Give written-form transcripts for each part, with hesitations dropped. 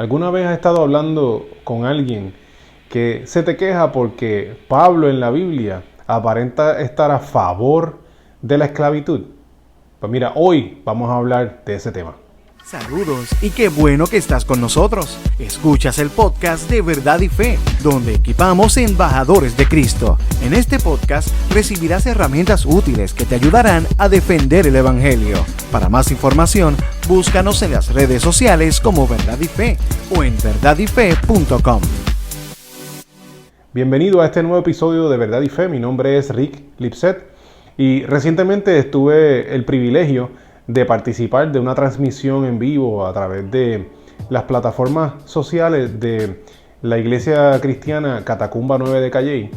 ¿Alguna vez has estado hablando con alguien que se te queja porque Pablo en la Biblia aparenta estar a favor de la esclavitud? Pues mira, hoy vamos a hablar de ese tema. Saludos y qué bueno que estás con nosotros. Escuchas el podcast de Verdad y Fe, donde equipamos embajadores de Cristo. En este podcast recibirás herramientas útiles que te ayudarán a defender el Evangelio. Para más información, búscanos en las redes sociales como Verdad y Fe o en verdadyfe.com. Bienvenido a este nuevo episodio de Verdad y Fe. Mi nombre es Rick Lipset y recientemente tuve el privilegio de participar de una transmisión en vivo a través de las plataformas sociales de la Iglesia Cristiana Catacumba 9 de Calley,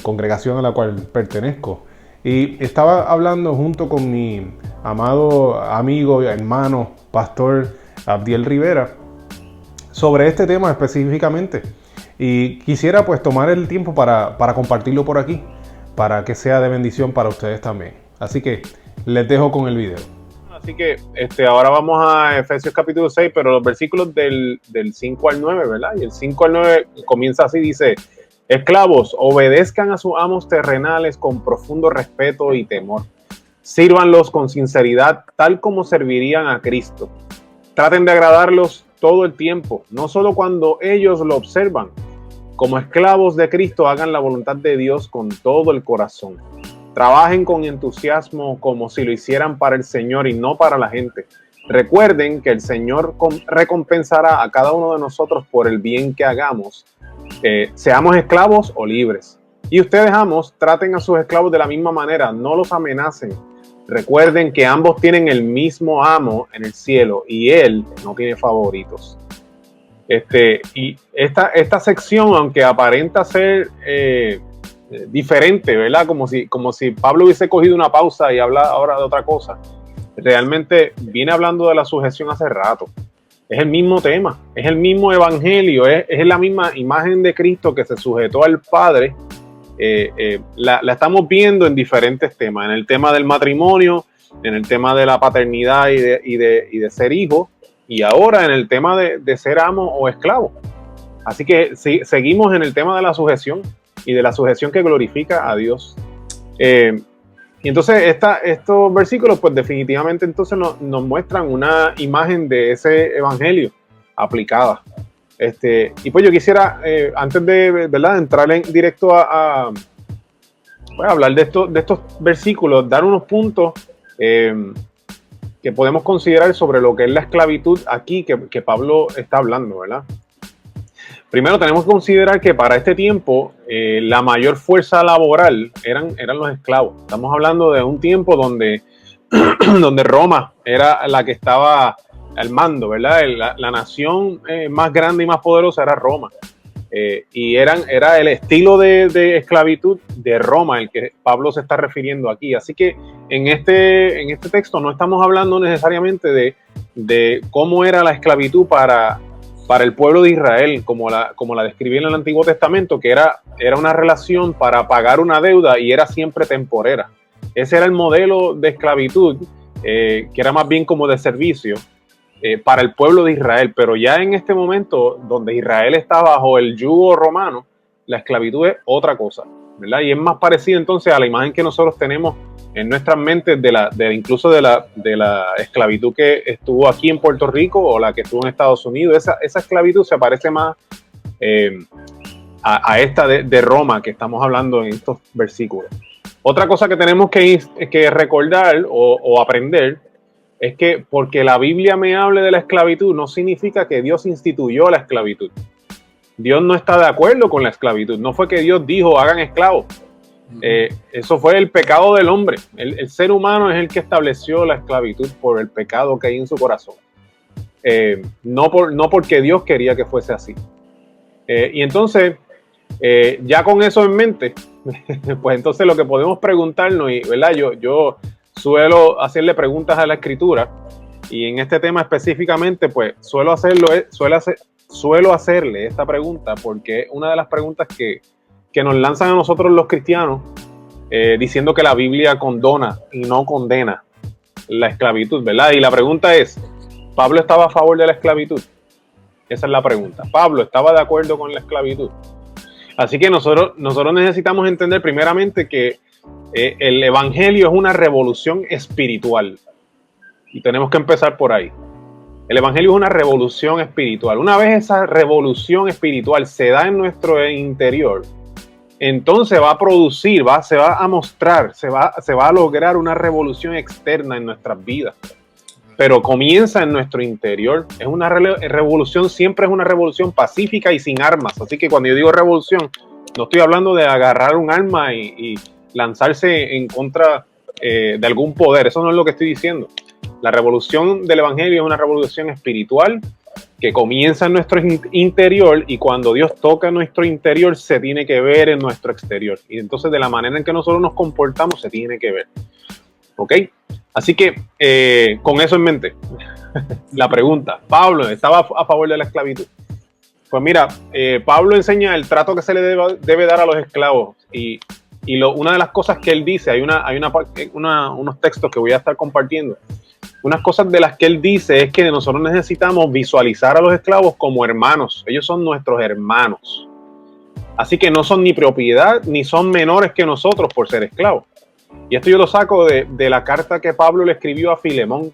congregación a la cual pertenezco. Y estaba hablando junto con mi amado amigo, hermano, pastor Abdiel Rivera, sobre este tema específicamente. Y quisiera pues tomar el tiempo para compartirlo por aquí, para que sea de bendición para ustedes también. Así que les dejo con el video. Así que ahora vamos a Efesios capítulo 6, pero los versículos del 5 al 9, ¿verdad? Y el 5 al 9 comienza así, dice: esclavos, obedezcan a sus amos terrenales con profundo respeto y temor. Sírvanlos con sinceridad, tal como servirían a Cristo. Traten de agradarlos todo el tiempo, no solo cuando ellos lo observan. Como esclavos de Cristo, hagan la voluntad de Dios con todo el corazón. Trabajen con entusiasmo como si lo hicieran para el Señor y no para la gente. Recuerden que el Señor recompensará a cada uno de nosotros por el bien que hagamos, seamos esclavos o libres. Y ustedes, amos, traten a sus esclavos de la misma manera, no los amenacen. Recuerden que ambos tienen el mismo amo en el cielo y Él no tiene favoritos. Y esta sección, aunque aparenta ser diferente, ¿verdad? Como si Pablo hubiese cogido una pausa y habla ahora de otra cosa, realmente viene hablando de la sujeción hace rato. Es el mismo tema, es el mismo evangelio, es la misma imagen de Cristo que se sujetó al Padre. La estamos viendo en diferentes temas, en el tema del matrimonio, en el tema de la paternidad y de ser hijo, y ahora en el tema de ser amo o esclavo. Así que seguimos en el tema de la sujeción y de la sujeción que glorifica a Dios. Y entonces estos versículos pues definitivamente entonces nos muestran una imagen de ese evangelio aplicada. Y pues yo quisiera, antes de, ¿verdad?, entrar en directo a hablar de estos versículos, dar unos puntos que podemos considerar sobre lo que es la esclavitud aquí que Pablo está hablando, ¿verdad? Primero tenemos que considerar que para este tiempo la mayor fuerza laboral eran los esclavos. Estamos hablando de un tiempo donde Roma era la que estaba al mando, ¿verdad? La nación más grande y más poderosa era Roma. Y era el estilo de esclavitud de Roma el que Pablo se está refiriendo aquí. Así que en este texto no estamos hablando necesariamente de cómo era la esclavitud para el pueblo de Israel, como la describía en el Antiguo Testamento, que era una relación para pagar una deuda y era siempre temporera. Ese era el modelo de esclavitud, que era más bien como de servicio para el pueblo de Israel. Pero ya en este momento, donde Israel está bajo el yugo romano, la esclavitud es otra cosa, ¿verdad? Y es más parecida entonces a la imagen que nosotros tenemos en nuestras mentes incluso de la esclavitud que estuvo aquí en Puerto Rico o la que estuvo en Estados Unidos. Esa esclavitud se parece más a esta de Roma que estamos hablando en estos versículos. Otra cosa que tenemos que recordar o aprender es que porque la Biblia me hable de la esclavitud no significa que Dios instituyó la esclavitud. Dios no está de acuerdo con la esclavitud. No fue que Dios dijo hagan esclavos. Eso fue el pecado del hombre. El ser humano es el que estableció la esclavitud por el pecado que hay en su corazón. No porque Dios quería que fuese así. Y entonces, ya con eso en mente, pues entonces lo que podemos preguntarnos, y ¿verdad? Yo suelo hacerle preguntas a la Escritura, y en este tema específicamente, pues suelo hacerle esta pregunta porque es una de las preguntas que nos lanzan a nosotros los cristianos, diciendo que la Biblia condona y no condena la esclavitud, ¿verdad? Y la pregunta es, ¿Pablo estaba a favor de la esclavitud? Esa es la pregunta. Pablo estaba de acuerdo con la esclavitud. Así que nosotros necesitamos entender primeramente que el evangelio es una revolución espiritual. Y tenemos que empezar por ahí. El evangelio es una revolución espiritual. Una vez esa revolución espiritual se da en nuestro interior, entonces va a producir, se va a mostrar, se va a lograr una revolución externa en nuestras vidas. Pero comienza en nuestro interior. Es una revolución, siempre es una revolución pacífica y sin armas. Así que cuando yo digo revolución, no estoy hablando de agarrar un arma y lanzarse en contra de algún poder. Eso no es lo que estoy diciendo. La revolución del evangelio es una revolución espiritual que comienza en nuestro interior, y cuando Dios toca nuestro interior se tiene que ver en nuestro exterior. Y entonces de la manera en que nosotros nos comportamos se tiene que ver. ¿Ok? Así que con eso en mente, la pregunta, ¿Pablo estaba a favor de la esclavitud? Pues mira, Pablo enseña el trato que se le debe dar a los esclavos, y una de las cosas que él dice, hay unos textos que voy a estar compartiendo. Unas cosas de las que él dice es que nosotros necesitamos visualizar a los esclavos como hermanos. Ellos son nuestros hermanos. Así que no son ni propiedad ni son menores que nosotros por ser esclavos. Y esto yo lo saco de la carta que Pablo le escribió a Filemón,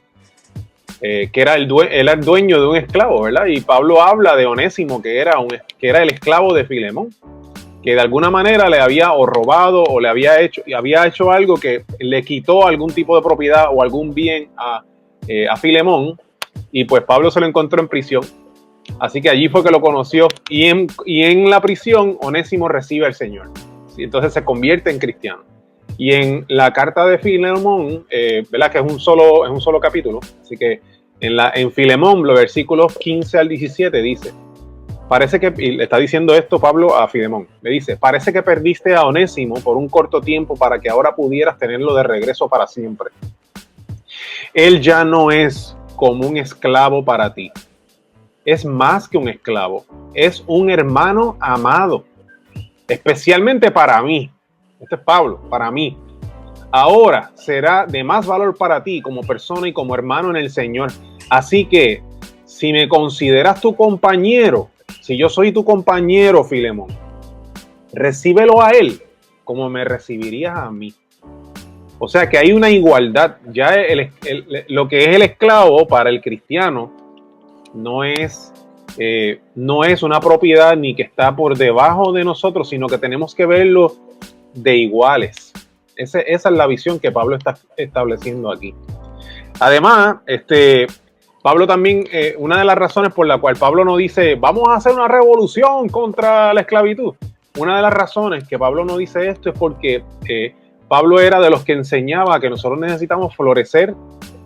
que era el dueño de un esclavo, ¿verdad? Y Pablo habla de Onésimo, que era el esclavo de Filemón, que de alguna manera le había o robado o había hecho algo que le quitó algún tipo de propiedad o algún bien a Filemón, y pues Pablo se lo encontró en prisión. Así que allí fue que lo conoció, y en la prisión Onésimo recibe al Señor. ¿Sí? Entonces se convierte en cristiano. Y en la carta de Filemón, ¿verdad? Que es un solo capítulo, así que en Filemón, los versículos 15 al 17 dice, y le está diciendo esto Pablo a Filemón, le dice, parece que perdiste a Onésimo por un corto tiempo para que ahora pudieras tenerlo de regreso para siempre. Él ya no es como un esclavo para ti, es más que un esclavo, es un hermano amado, especialmente para mí. Este es Pablo, para mí. Ahora será de más valor para ti como persona y como hermano en el Señor. Así que, si me consideras tu compañero, si yo soy tu compañero, Filemón, recíbelo a él como me recibirías a mí. O sea que hay una igualdad. Ya lo que es el esclavo para el cristiano no es una propiedad ni que está por debajo de nosotros, sino que tenemos que verlo de iguales. Esa es la visión que Pablo está estableciendo aquí. Además, Pablo también, una de las razones por la cual Pablo no dice vamos a hacer una revolución contra la esclavitud, una de las razones que Pablo no dice esto es porque Pablo era de los que enseñaba que nosotros necesitamos florecer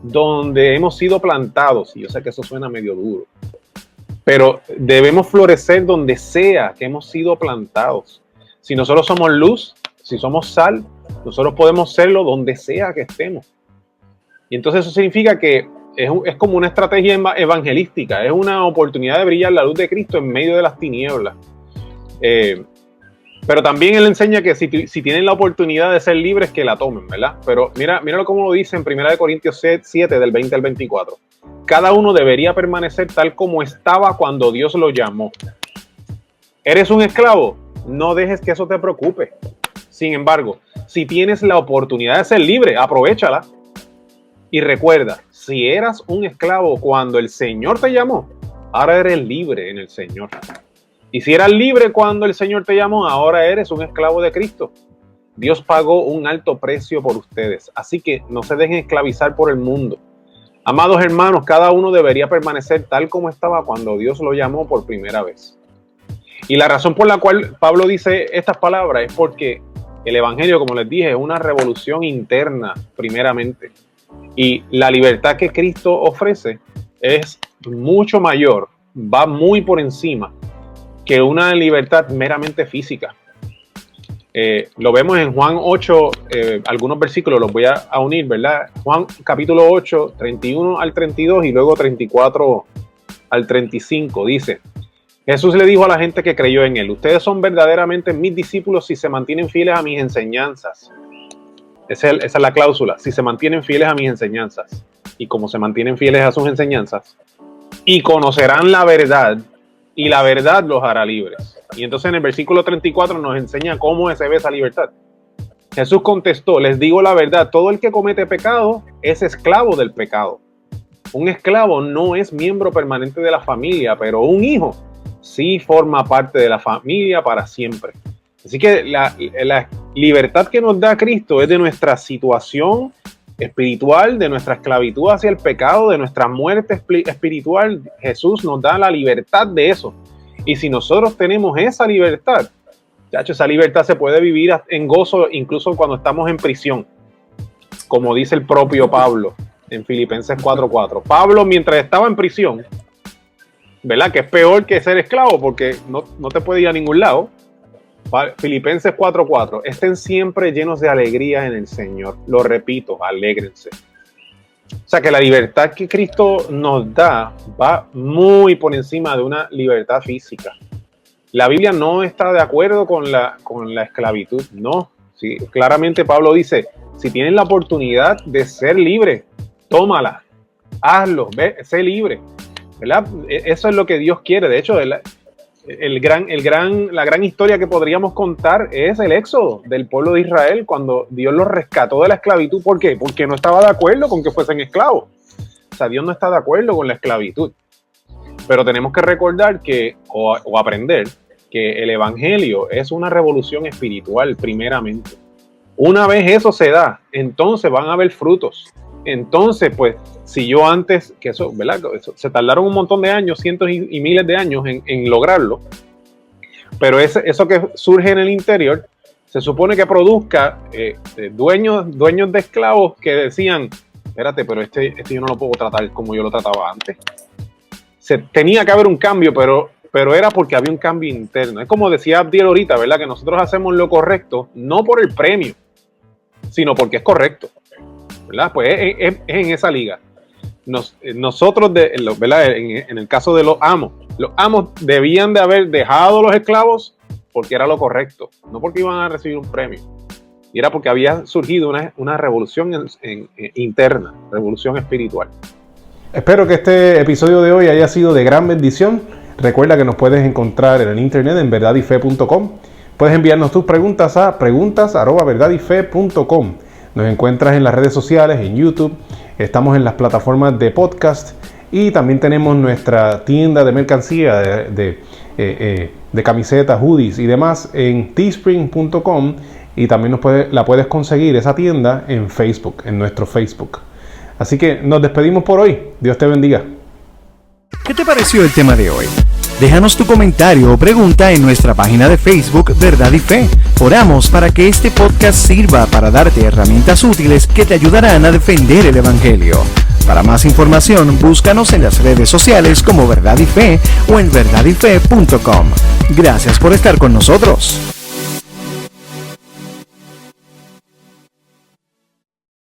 donde hemos sido plantados. Y yo sé que eso suena medio duro, pero debemos florecer donde sea que hemos sido plantados. Si nosotros somos luz, si somos sal, nosotros podemos serlo donde sea que estemos. Y entonces eso significa que es como una estrategia evangelística, es una oportunidad de brillar la luz de Cristo en medio de las tinieblas. Pero también él enseña que si tienen la oportunidad de ser libres, que la tomen, ¿verdad? Pero míralo cómo lo dice en 1 Corintios 7, del 20 al 24. Cada uno debería permanecer tal como estaba cuando Dios lo llamó. ¿Eres un esclavo? No dejes que eso te preocupe. Sin embargo, si tienes la oportunidad de ser libre, aprovéchala. Y recuerda, si eras un esclavo cuando el Señor te llamó, ahora eres libre en el Señor. Y si eras libre cuando el Señor te llamó, ahora eres un esclavo de Cristo. Dios pagó un alto precio por ustedes, así que no se dejen esclavizar por el mundo. Amados hermanos, cada uno debería permanecer tal como estaba cuando Dios lo llamó por primera vez. Y la razón por la cual Pablo dice estas palabras es porque el evangelio, como les dije, es una revolución interna primeramente. Y la libertad que Cristo ofrece es mucho mayor, va muy por encima que una libertad meramente física. Lo vemos en Juan 8, algunos versículos los voy a unir, ¿verdad? Juan capítulo 8, 31 al 32 y luego 34 al 35, dice: Jesús le dijo a la gente que creyó en él: ustedes son verdaderamente mis discípulos si se mantienen fieles a mis enseñanzas. Esa es la cláusula, si se mantienen fieles a mis enseñanzas. Y como se mantienen fieles a sus enseñanzas, y conocerán la verdad, y la verdad los hará libres. Y entonces en el versículo 34 nos enseña cómo se ve esa libertad. Jesús contestó, les digo la verdad, todo el que comete pecado es esclavo del pecado. Un esclavo no es miembro permanente de la familia, pero un hijo sí forma parte de la familia para siempre. Así que la libertad que nos da Cristo es de nuestra situación espiritual, de nuestra esclavitud hacia el pecado, de nuestra muerte espiritual. Jesús nos da la libertad de eso. Y si nosotros tenemos esa libertad, esa libertad se puede vivir en gozo incluso cuando estamos en prisión, como dice el propio Pablo en Filipenses 4:4. Pablo, mientras estaba en prisión, ¿verdad? Que es peor que ser esclavo porque no te puede ir a ningún lado. Filipenses 4:4. Estén siempre llenos de alegría en el Señor. Lo repito, alégrense. O sea que la libertad que Cristo nos da va muy por encima de una libertad física. La Biblia no está de acuerdo con la esclavitud, no. Sí, claramente Pablo dice, si tienes la oportunidad de ser libre, tómala, hazlo, sé libre, ¿verdad? Eso es lo que Dios quiere. De hecho, la gran historia que podríamos contar es el éxodo del pueblo de Israel cuando Dios los rescató de la esclavitud. ¿Por qué? Porque no estaba de acuerdo con que fuesen esclavos. O sea, Dios no está de acuerdo con la esclavitud. Pero tenemos que recordar o aprender que el evangelio es una revolución espiritual primeramente. Una vez eso se da, entonces van a haber frutos. Entonces, pues, si yo antes, que eso, ¿verdad? Eso, se tardaron un montón de años, cientos y miles de años en lograrlo, pero eso que surge en el interior, se supone que produzca dueños de esclavos que decían, espérate, pero este yo no lo puedo tratar como yo lo trataba antes. Tenía que haber un cambio, pero era porque había un cambio interno. Es como decía Abdiel ahorita, ¿verdad? Que nosotros hacemos lo correcto, no por el premio, sino porque es correcto, ¿verdad? Pues es en esa liga. Nosotros, ¿verdad? En el caso de los amos debían de haber dejado los esclavos porque era lo correcto, no porque iban a recibir un premio. Y era porque había surgido una revolución interna, revolución espiritual. Espero que este episodio de hoy haya sido de gran bendición. Recuerda que nos puedes encontrar en el internet en verdadyfe.com. Puedes enviarnos tus preguntas a preguntas@verdadyfe.com. Nos encuentras en las redes sociales, en YouTube. Estamos en las plataformas de podcast y también tenemos nuestra tienda de mercancía de camisetas, hoodies y demás en teespring.com, y también la puedes conseguir esa tienda en Facebook, en nuestro Facebook. Así que nos despedimos por hoy. Dios te bendiga. ¿Qué te pareció el tema de hoy? Déjanos tu comentario o pregunta en nuestra página de Facebook Verdad y Fe. Oramos para que este podcast sirva para darte herramientas útiles que te ayudarán a defender el Evangelio. Para más información, búscanos en las redes sociales como Verdad y Fe o en verdadyfe.com. Gracias por estar con nosotros.